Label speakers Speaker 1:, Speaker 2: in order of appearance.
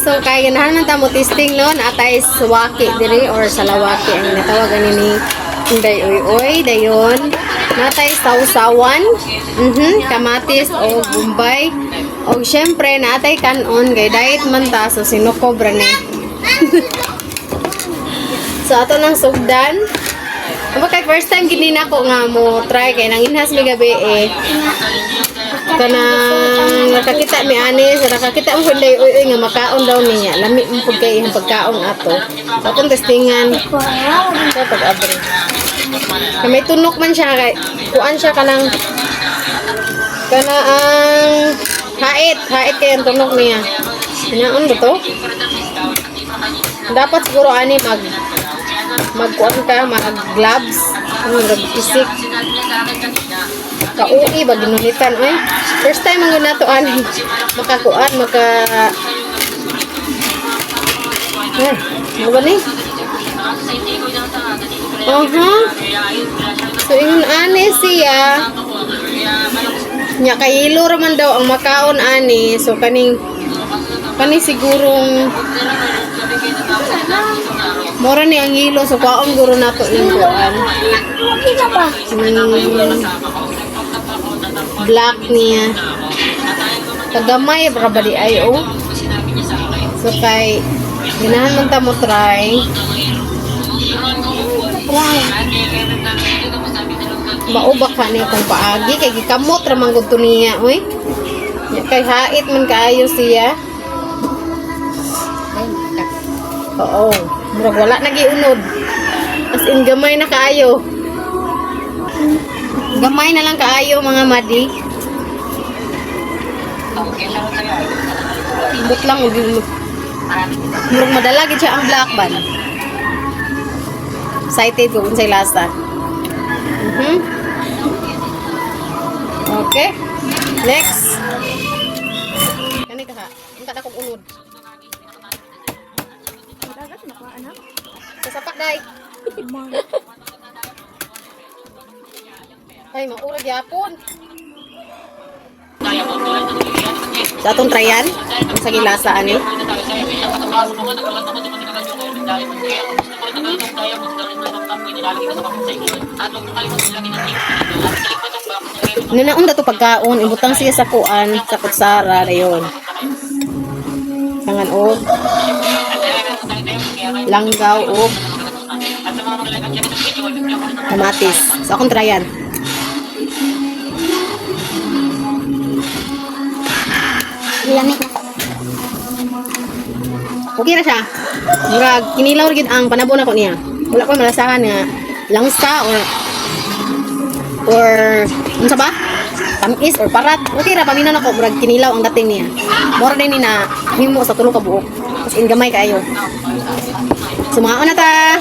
Speaker 1: so kay ganahan man ta mo testing no natay suwaki diri or salawaki ang natawagan ni Inday Uy dayon natay sausawan kamatis o bumbay o syempre natay kanon kay diet man ta so sinukobra ni so ato nang sugdan ako kay first time gid nako nga mo try kay nang inhas mi gabi kanang nakakita mi ani sa nakakita mo Inday Uy nga makaon daw niya lami mo pud kay ang pagkaon ato so atong testingan sa pag-abri may tunok man siya kay kuan siya kanang ang hait kay ang tunok niya hinaon ba to dapat siguro ani magkuan ka mag gloves mag-isik ka-uwi ba ginunitan first time ang nato ani makakuan ano ba ni so ingon ani siya nya kayilo raman daw ang makaon ani so kani sigurong mura ni ang hilo so kaon guro nato ning kuan black niya kagamay ra ba di ay so kay ginahan man ta mo try mauba ka niya kung paagi kay gikamot ra man gud to niya kay hait man kaayo siya oo murag wala nagiunod as in gamay na kaayo mga madi but lang murag madala gid siya ang black band excited ko unsay lasa okay next kani ka unta na kog unod sapak day ay maurag yapon sa atong tryan ang sa gilasa ani ninaon dato pagkaon ibutang siya sa kuan sa kutsara dayon tangan og langgaw o kamatis. So, akong tryan.
Speaker 2: Lamig.
Speaker 1: Okay na siya. Murag, kinilaw rin ang panabo na ko niya. Wala ko malasahan nga langsa or ano ba? Tamis or parat. Okay ra, paminaw na ko. Murag, kinilaw ang dating niya. Mura din ni na himo sa tulong ka buok. Tapos ingamay kayo. Sumaon na ta.